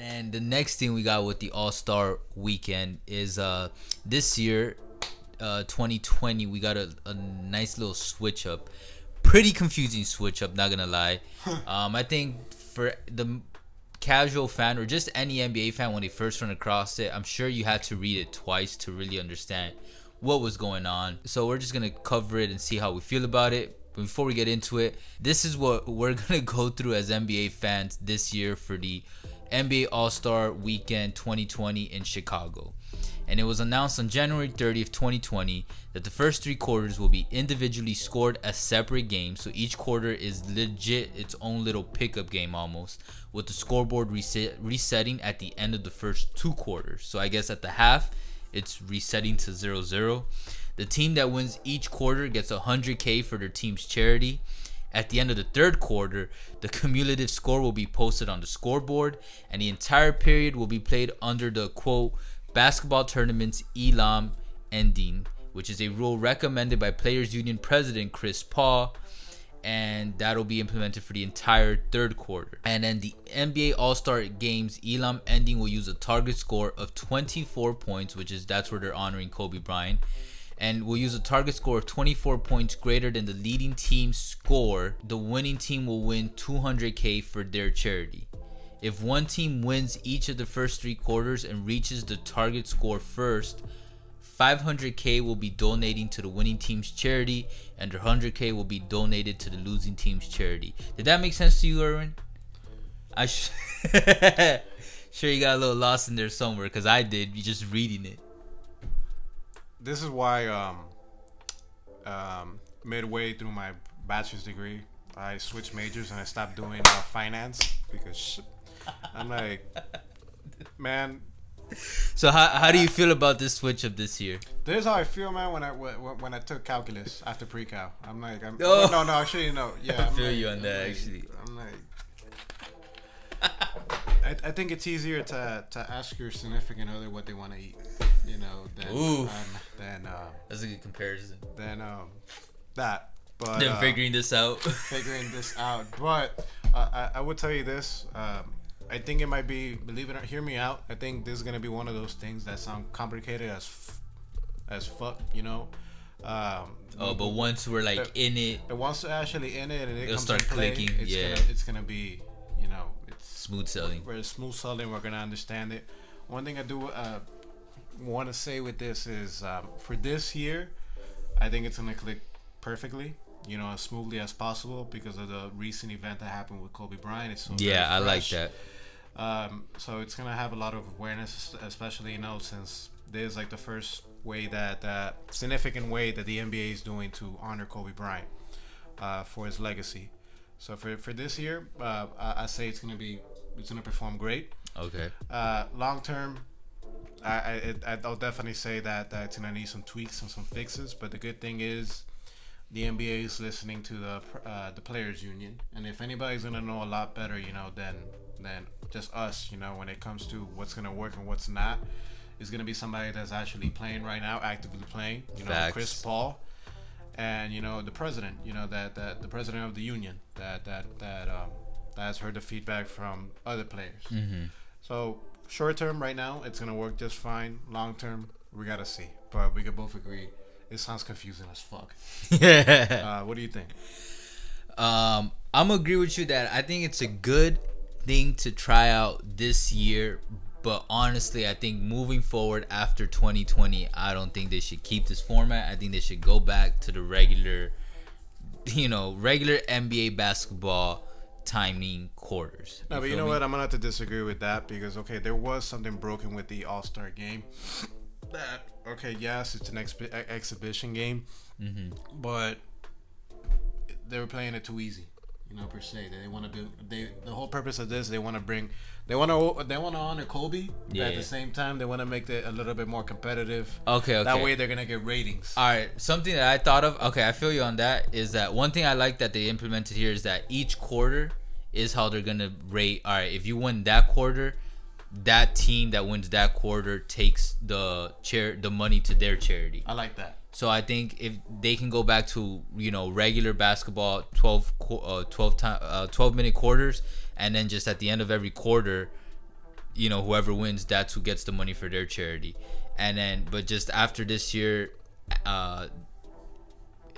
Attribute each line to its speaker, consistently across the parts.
Speaker 1: And the next thing we got with the All-Star weekend is this year, 2020, we got a nice little switch up. Pretty confusing switch up, not gonna lie. I think for the casual fan or just any NBA fan, when they first run across it, I'm sure you had to read it twice to really understand what was going on. So we're just gonna cover it and see how we feel about it. But before we get into it, this is what we're gonna go through as NBA fans this year for the NBA All-Star Weekend 2020 in Chicago. And it was announced on January 30th, 2020 that the first three quarters will be individually scored as separate games. So each quarter is legit its own little pickup game almost, with the scoreboard resetting at the end of the first two quarters. So I guess at the half, it's resetting to 0-0. The team that wins each quarter gets 100K for their team's charity. At the end of the third quarter, the cumulative score will be posted on the scoreboard, and the entire period will be played under the, quote, basketball tournament's Elam ending, which is a rule recommended by Players Union President Chris Paul, and that'll be implemented for the entire third quarter. And then the NBA All-Star Games Elam ending will use a target score of 24 points, that's where they're honoring Kobe Bryant, and will use a target score of 24 points greater than the leading team's score. The winning team will win 200K for their charity. If one team wins each of the first three quarters and reaches the target score first, 500K will be donating to the winning team's charity, and 100K will be donated to the losing team's charity. Did that make sense to you, Erwin? Sure you got a little lost in there somewhere, because I did. You just reading it.
Speaker 2: This is why midway through my bachelor's degree, I switched majors and I stopped doing finance because I'm like, man.
Speaker 1: So how do you feel about this switch up this year?
Speaker 2: This is how I feel, man. When I took calculus after pre-cal, I'm like,
Speaker 1: Oh.
Speaker 2: no, actually no, yeah.
Speaker 1: I feel you on that, actually.
Speaker 2: I'm like, I think it's easier to ask your significant other what they want to eat, than
Speaker 1: that's a good comparison.
Speaker 2: That. But
Speaker 1: Then figuring this out.
Speaker 2: But I would tell you this. I think it might be, believe it or not, hear me out. I think this is gonna be one of those things that sound complicated as fuck,
Speaker 1: But once we're like in it,
Speaker 2: once we're actually in it and it
Speaker 1: it'll
Speaker 2: comes
Speaker 1: start
Speaker 2: to play,
Speaker 1: clicking.
Speaker 2: it's gonna be, it's
Speaker 1: Smooth sailing.
Speaker 2: We're smooth sailing. We're gonna understand it. One thing I do want to say with this is for this year, I think it's gonna click perfectly. As smoothly as possible because of the recent event that happened with Kobe Bryant. It's so
Speaker 1: I like that.
Speaker 2: So it's gonna have a lot of awareness, especially since there's like the first way that significant way that the NBA is doing to honor Kobe Bryant for his legacy. So for this year, I say it's gonna perform great.
Speaker 1: Okay.
Speaker 2: Long term, I'll definitely say that it's gonna need some tweaks and some fixes. But the good thing is, the NBA is listening to the Players Union, and if anybody's gonna know a lot better, than just us, when it comes to what's gonna work and what's not, is gonna be somebody that's actually playing right now, actively playing.
Speaker 1: Facts.
Speaker 2: Chris Paul, and the president, that the president of the union that has heard the feedback from other players.
Speaker 1: Mm-hmm.
Speaker 2: So short term, right now, it's gonna work just fine. Long term, we gotta see, but we can both agree. It sounds confusing as fuck. What do you think?
Speaker 1: I'm gonna agree with you that I think it's a good thing to try out this year, but honestly, I think moving forward after 2020, I don't think they should keep this format. I think they should go back to the regular NBA basketball timing quarters.
Speaker 2: No, but you know what? I'm gonna have to disagree with that because there was something broken with the All-Star game. Yes, it's an exhibition game, but they were playing it too easy, per se. They want to do. The whole purpose of this, they want to honor Kobe.
Speaker 1: Yeah.
Speaker 2: But at the same time, they want to make it a little bit more competitive.
Speaker 1: Okay.
Speaker 2: That way, they're gonna get ratings.
Speaker 1: All right. Something that I thought of. Okay, I feel you on that. Is that one thing I like that they implemented here is that each quarter is how they're gonna rate. All right, if you win that quarter, that team that wins that quarter takes the money to their charity.
Speaker 2: I like that.
Speaker 1: So I think if they can go back to regular basketball 12 minute quarters, and then just at the end of every quarter you know, whoever wins, that's who gets the money for their charity. And then, but just after this year, uh,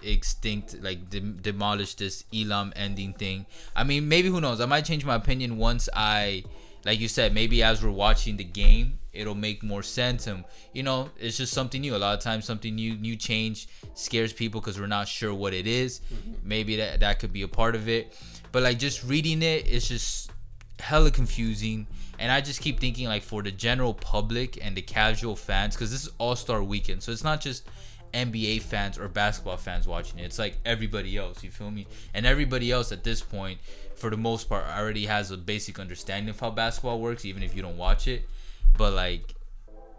Speaker 1: extinct, like demolish this Elam ending thing. I mean, maybe, who knows? I might change my opinion once I, like you said, maybe as we're watching the game, it'll make more sense. And you know, it's just something new. A lot of times, something new change scares people because we're not sure what it is. Maybe that could be a part of it. But like just reading it, it's just hella confusing. And I just keep thinking, like, for the general public and the casual fans, because this is All-Star Weekend, so it's not just NBA fans or basketball fans watching it. It's like everybody else, you feel me? And everybody else at this point, for the most part, already has a basic understanding of how basketball works, even if you don't watch it. But like,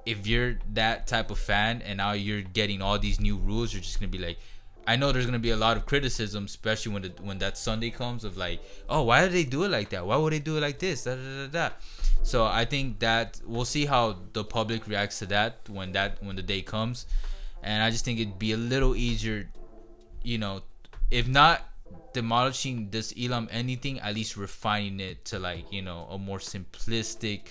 Speaker 1: if you're that type of fan and now you're getting all these new rules, you're just gonna be like, I know there's gonna be a lot of criticism, especially when that Sunday comes, of like, oh, why did they do it like that? Why would they do it like this? Da, da, da, da. So I think that we'll see how the public reacts to that when the day comes. And I just think it'd be a little easier, you know, if not demolishing this Elam anything, at least refining it to, like, you know, a more simplistic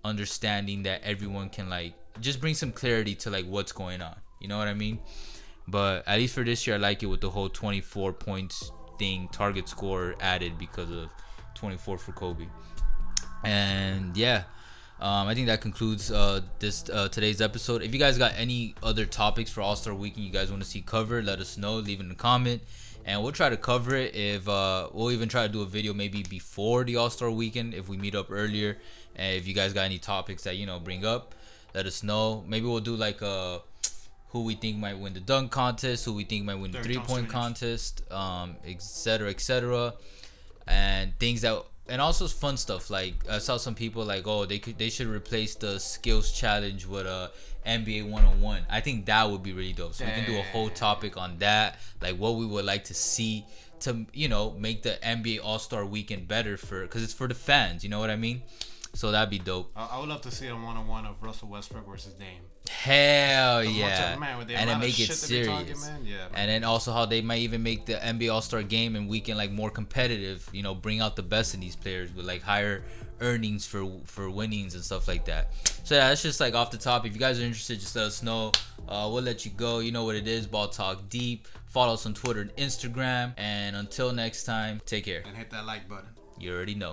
Speaker 1: understanding that everyone can, like, just bring some clarity to, like, what's going on. You know what I mean? But at least for this year, I like it with the whole 24 points thing, target score added because of 24 for Kobe. And yeah, I think that concludes this today's episode. If you guys got any other topics for All-Star Weekend you guys want to see covered, let us know. Leave it in the comment, and we'll try to cover it. If we'll even try to do a video maybe before the All-Star Weekend if we meet up earlier. And if you guys got any topics that, you know, bring up, let us know. Maybe we'll do like who we think might win the dunk contest, who we think might win the 3-point contest, etc., etc., and things that. And also fun stuff, like I saw some people like, oh, they should replace the skills challenge with a NBA 1-on-1. I think that would be really dope. So we can do a whole topic on that, like what we would like to see to, you know, make the NBA All-Star Weekend better, because it's for the fans, you know what I mean? So that'd be dope.
Speaker 2: I would love to see a 1-on-1 of Russell Westbrook versus Dame.
Speaker 1: Hell yeah.
Speaker 2: Man,
Speaker 1: and then make it serious.
Speaker 2: Yeah,
Speaker 1: and then also how they might even make the NBA All-Star game and weekend like more competitive, you know, bring out the best in these players with like higher earnings for winnings and stuff like that. So yeah, that's just like off the top. If you guys are interested, just let us know. We'll let you go. You know what it is, Ball Talk Deep. Follow us on Twitter and Instagram. And until next time, take care.
Speaker 2: And hit that like button.
Speaker 1: You already know.